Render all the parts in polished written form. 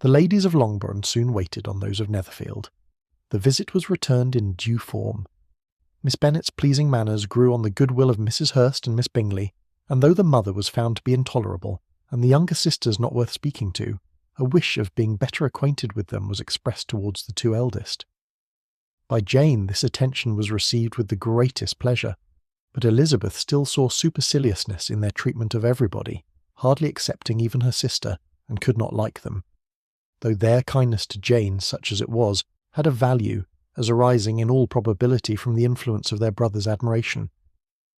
The ladies of Longbourn soon waited on those of Netherfield. The visit was returned in due form. Miss Bennet's pleasing manners grew on the goodwill of Mrs. Hurst and Miss Bingley, and though the mother was found to be intolerable, and the younger sisters not worth speaking to, a wish of being better acquainted with them was expressed towards the two eldest. By Jane this attention was received with the greatest pleasure, but Elizabeth still saw superciliousness in their treatment of everybody, hardly excepting even her sister, and could not like them. Though their kindness to Jane, such as it was, had a value, as arising in all probability from the influence of their brother's admiration.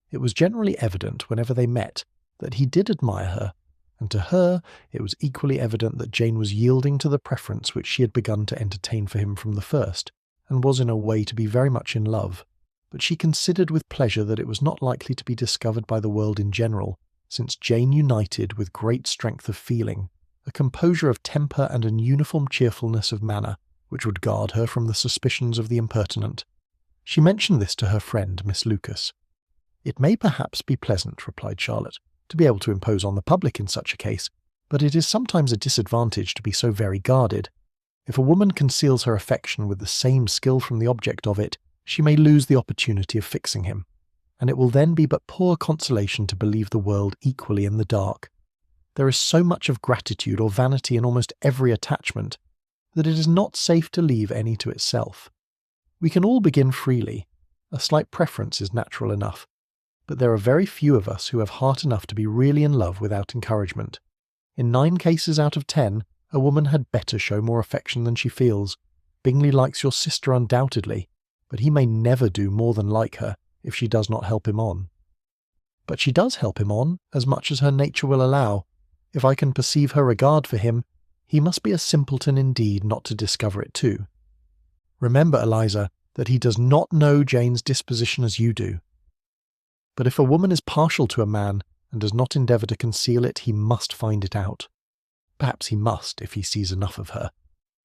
It was generally evident whenever they met that he did admire her, and to her it was equally evident that Jane was yielding to the preference which she had begun to entertain for him from the first, and was in a way to be very much in love, but she considered with pleasure that it was not likely to be discovered by the world in general, since Jane united with great strength of feeling, a composure of temper and an uniform cheerfulness of manner, which would guard her from the suspicions of the impertinent. She mentioned this to her friend, Miss Lucas. "It may perhaps be pleasant," replied Charlotte, "to be able to impose on the public in such a case, but it is sometimes a disadvantage to be so very guarded. If a woman conceals her affection with the same skill from the object of it, she may lose the opportunity of fixing him, and it will then be but poor consolation to believe the world equally in the dark. There is so much of gratitude or vanity in almost every attachment, that it is not safe to leave any to itself. We can all begin freely. A slight preference is natural enough, but there are very few of us who have heart enough to be really in love without encouragement. In 9 cases out of 10, a woman had better show more affection than she feels. Bingley likes your sister undoubtedly, but he may never do more than like her if she does not help him on. But she does help him on as much as her nature will allow. If I can perceive her regard for him, he must be a simpleton indeed not to discover it too. Remember, Eliza, that he does not know Jane's disposition as you do. But if a woman is partial to a man and does not endeavour to conceal it, he must find it out. Perhaps he must if he sees enough of her.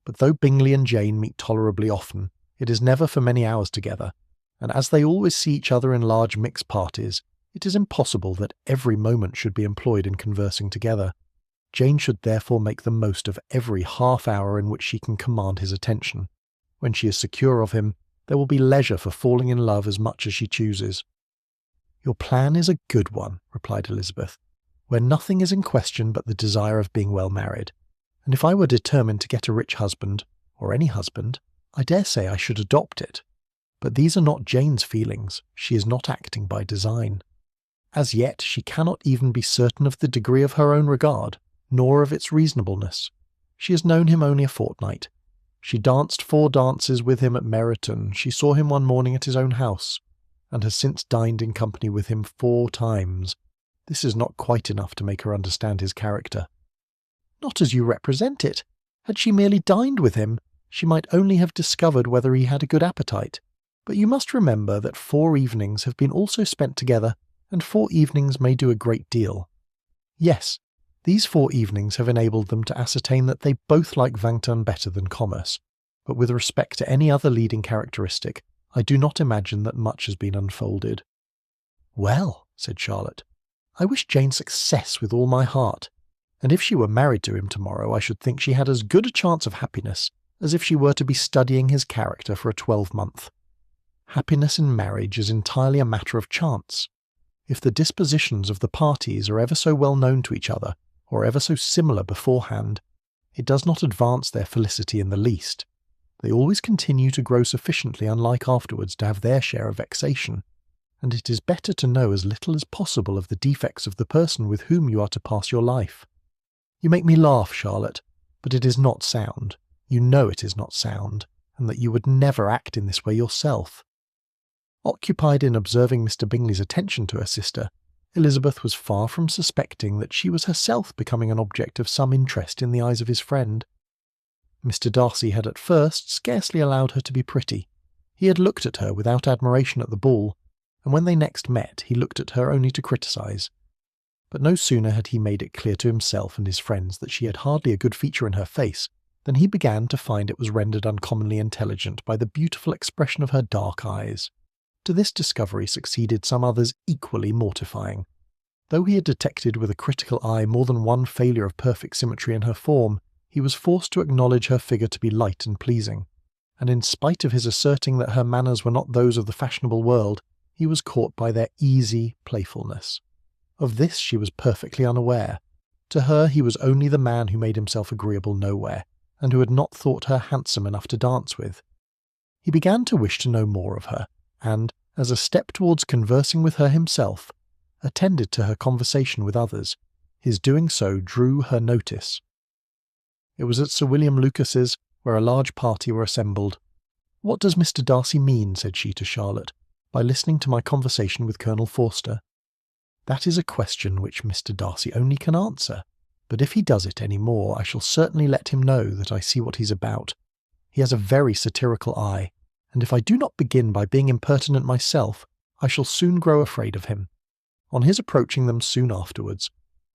But though Bingley and Jane meet tolerably often, it is never for many hours together, and as they always see each other in large mixed parties, it is impossible that every moment should be employed in conversing together. Jane should therefore make the most of every half-hour in which she can command his attention. When she is secure of him, there will be leisure for falling in love as much as she chooses. "Your plan is a good one," replied Elizabeth, "where nothing is in question but the desire of being well married. And if I were determined to get a rich husband, or any husband, I dare say I should adopt it. But these are not Jane's feelings. She is not acting by design. As yet she cannot even be certain of the degree of her own regard, nor of its reasonableness. She has known him only a fortnight. She danced 4 dances with him at Meryton. She saw him one morning at his own house, and has since dined in company with him 4 times. This is not quite enough to make her understand his character." "Not as you represent it. Had she merely dined with him, she might only have discovered whether he had a good appetite. But you must remember that 4 evenings have been also spent together, and 4 evenings may do a great deal. Yes, these 4 evenings have enabled them to ascertain that they both like Vington better than commerce, but with respect to any other leading characteristic, I do not imagine that much has been unfolded." "Well," said Charlotte, "I wish Jane success with all my heart, and if she were married to him tomorrow, I should think she had as good a chance of happiness as if she were to be studying his character for a 12-month. Happiness in marriage is entirely a matter of chance. If the dispositions of the parties are ever so well known to each other, or ever so similar beforehand, it does not advance their felicity in the least. They always continue to grow sufficiently unlike afterwards to have their share of vexation, and it is better to know as little as possible of the defects of the person with whom you are to pass your life. You make me laugh, Charlotte, but it is not sound. You know it is not sound, and that you would never act in this way yourself." Occupied in observing Mr. Bingley's attention to her sister, Elizabeth was far from suspecting that she was herself becoming an object of some interest in the eyes of his friend. Mr. Darcy had at first scarcely allowed her to be pretty. He had looked at her without admiration at the ball, and when they next met he looked at her only to criticise. But no sooner had he made it clear to himself and his friends that she had hardly a good feature in her face, than he began to find it was rendered uncommonly intelligent by the beautiful expression of her dark eyes. To this discovery succeeded some others equally mortifying. Though he had detected with a critical eye more than one failure of perfect symmetry in her form, he was forced to acknowledge her figure to be light and pleasing, and in spite of his asserting that her manners were not those of the fashionable world, he was caught by their easy playfulness. Of this she was perfectly unaware. To her he was only the man who made himself agreeable nowhere, and who had not thought her handsome enough to dance with. He began to wish to know more of her, and, as a step towards conversing with her himself, attended to her conversation with others. His doing so drew her notice. It was at Sir William Lucas's, where a large party were assembled. "What does Mr. Darcy mean," said she to Charlotte, "by listening to my conversation with Colonel Forster?" "That is a question which Mr. Darcy only can answer, but if he does it any more I shall certainly let him know that I see what he's about. He has a very satirical eye, and if I do not begin by being impertinent myself, I shall soon grow afraid of him." On his approaching them soon afterwards,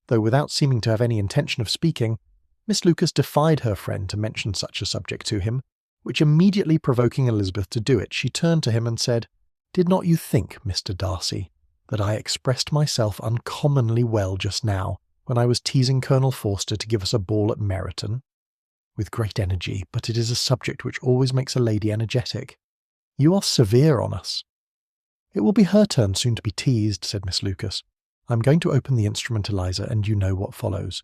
though without seeming to have any intention of speaking, Miss Lucas defied her friend to mention such a subject to him, which immediately provoking Elizabeth to do it, she turned to him and said, "Did not you think, Mr. Darcy, that I expressed myself uncommonly well just now, when I was teasing Colonel Forster to give us a ball at Meryton?" "With great energy, but it is a subject which always makes a lady energetic. You are severe on us." "It will be her turn soon to be teased," said Miss Lucas. "I am going to open the instrument, Eliza, and you know what follows.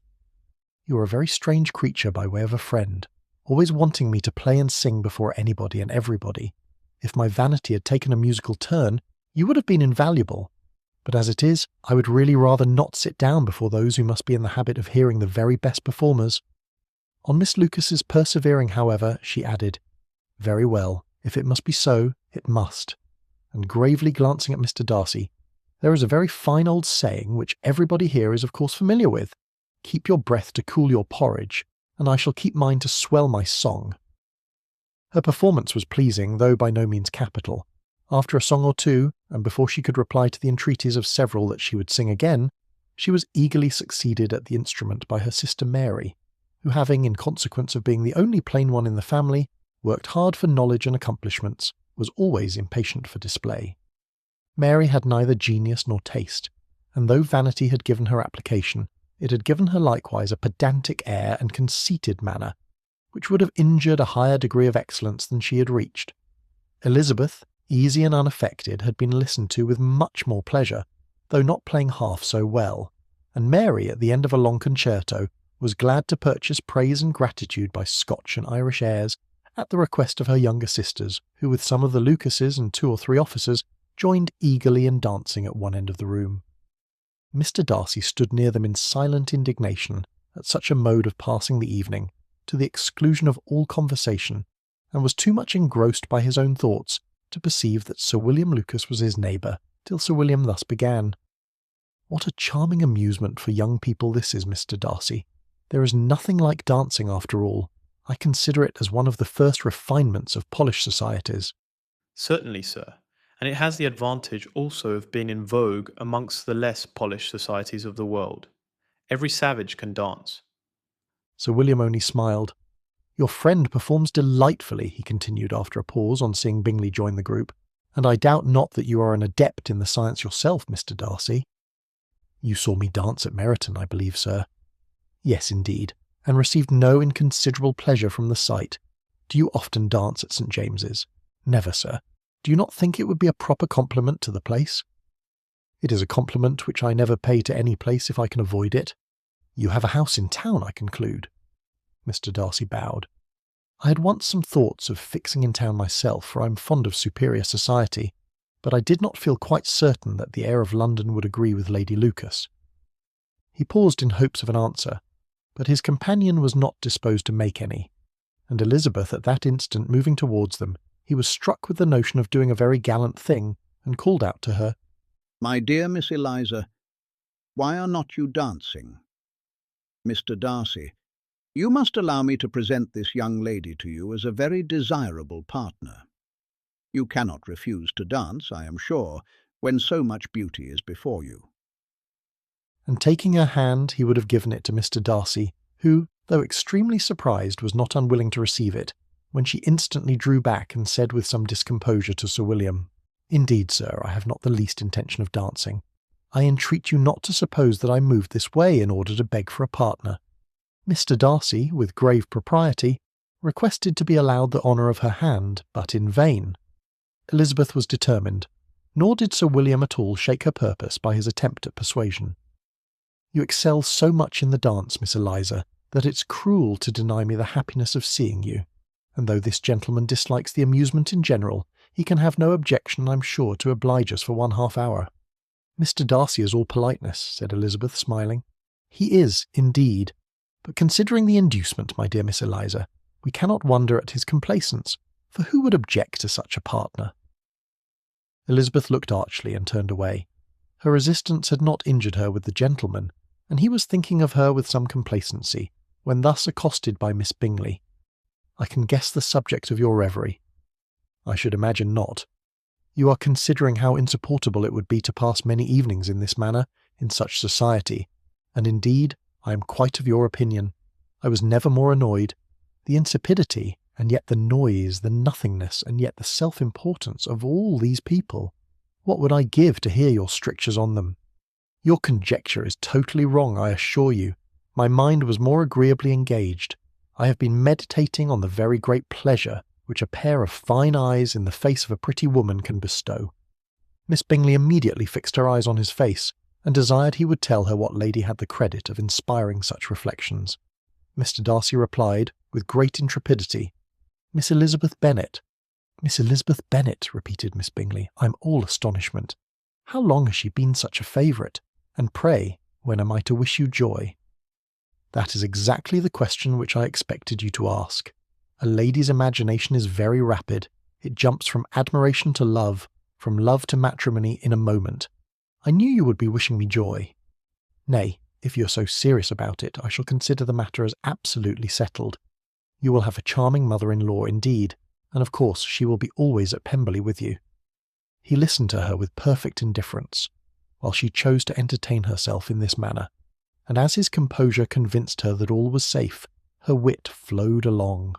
You are a very strange creature by way of a friend, always wanting me to play and sing before anybody and everybody. If my vanity had taken a musical turn, you would have been invaluable. But as it is, I would really rather not sit down before those who must be in the habit of hearing the very best performers." On Miss Lucas's persevering, however, she added, "Very well, if it must be so, it must." And gravely glancing at Mr. Darcy, "There is a very fine old saying, which everybody here is of course familiar with. Keep your breath to cool your porridge, and I shall keep mine to swell my song." Her performance was pleasing, though by no means capital. After a song or two, and before she could reply to the entreaties of several that she would sing again, she was eagerly succeeded at the instrument by her sister Mary, who having, in consequence of being the only plain one in the family, worked hard for knowledge and accomplishments, was always impatient for display. Mary had neither genius nor taste, and though vanity had given her application, it had given her likewise a pedantic air and conceited manner, which would have injured a higher degree of excellence than she had reached. Elizabeth, easy and unaffected, had been listened to with much more pleasure, though not playing half so well, and Mary, at the end of a long concerto, was glad to purchase praise and gratitude by Scotch and Irish airs, at the request of her younger sisters, who with some of the Lucases and 2 or 3 officers joined eagerly in dancing at one end of the room. Mr. Darcy stood near them in silent indignation at such a mode of passing the evening, to the exclusion of all conversation, and was too much engrossed by his own thoughts to perceive that Sir William Lucas was his neighbour, till Sir William thus began. "What a charming amusement for young people this is, Mr. Darcy. There is nothing like dancing after all. I consider it as one of the first refinements of polished societies." "Certainly, sir, and it has the advantage also of being in vogue amongst the less polished societies of the world. Every savage can dance." Sir William only smiled. "Your friend performs delightfully," he continued after a pause on seeing Bingley join the group, "and I doubt not that you are an adept in the science yourself, Mr. Darcy." "You saw me dance at Meryton, I believe, sir." "Yes, indeed, and received no inconsiderable pleasure from the sight. Do you often dance at St. James's?" "Never, sir. Do you not think it would be a proper compliment to the place?" "It is a compliment which I never pay to any place if I can avoid it. You have a house in town, I conclude?" Mr. Darcy bowed. "I had once some thoughts of fixing in town myself, for I am fond of superior society, but I did not feel quite certain that the air of London would agree with Lady Lucas." He paused in hopes of an answer, but his companion was not disposed to make any, and Elizabeth at that instant moving towards them, he was struck with the notion of doing a very gallant thing, and called out to her, "My dear Miss Eliza, why are not you dancing? Mr. Darcy, you must allow me to present this young lady to you as a very desirable partner. You cannot refuse to dance, I am sure, when so much beauty is before you." and taking her hand he would have given it to Mr. Darcy, who, though extremely surprised, was not unwilling to receive it, when she instantly drew back and said with some discomposure to Sir William, "Indeed, sir, I have not the least intention of dancing. I entreat you not to suppose that I moved this way in order to beg for a partner. Mr. Darcy, with grave propriety, requested to be allowed the honour of her hand, but in vain. Elizabeth was determined, nor did Sir William at all shake her purpose by his attempt at persuasion. "You excel so much in the dance, Miss Eliza, that it's cruel to deny me the happiness of seeing you, and though this gentleman dislikes the amusement in general, he can have no objection, I'm sure, to oblige us for 1/2 hour." "Mr. Darcy is all politeness," said Elizabeth, smiling. "He is, indeed, but considering the inducement, my dear Miss Eliza, we cannot wonder at his complaisance, for who would object to such a partner?" Elizabeth looked archly and turned away. Her resistance had not injured her with the gentleman, and he was thinking of her with some complacency, when thus accosted by Miss Bingley. "I can guess the subject of your reverie." "I should imagine not. You are considering how insupportable it would be to pass many evenings in this manner, in such society, and indeed I am quite of your opinion. I was never more annoyed. The insipidity, and yet the noise, the nothingness, and yet the self-importance of all these people. What would I give to hear your strictures on them? Your conjecture is totally wrong, I assure you. My mind was more agreeably engaged. I have been meditating on the very great pleasure which a pair of fine eyes in the face of a pretty woman can bestow." Miss Bingley immediately fixed her eyes on his face, and desired he would tell her what lady had the credit of inspiring such reflections. Mr. Darcy replied, with great intrepidity, "Miss Elizabeth Bennet." "Miss Elizabeth Bennet," repeated Miss Bingley. "I am all astonishment. How long has she been such a favourite? And pray, when am I to wish you joy?" "That is exactly the question which I expected you to ask. A lady's imagination is very rapid. It jumps from admiration to love, from love to matrimony in a moment. I knew you would be wishing me joy. Nay, if you are so serious about it, I shall consider the matter as absolutely settled. You will have a charming mother-in-law indeed, and of course she will be always at Pemberley with you." He listened to her with perfect indifference, while she chose to entertain herself in this manner, and as his composure convinced her that all was safe, her wit flowed along.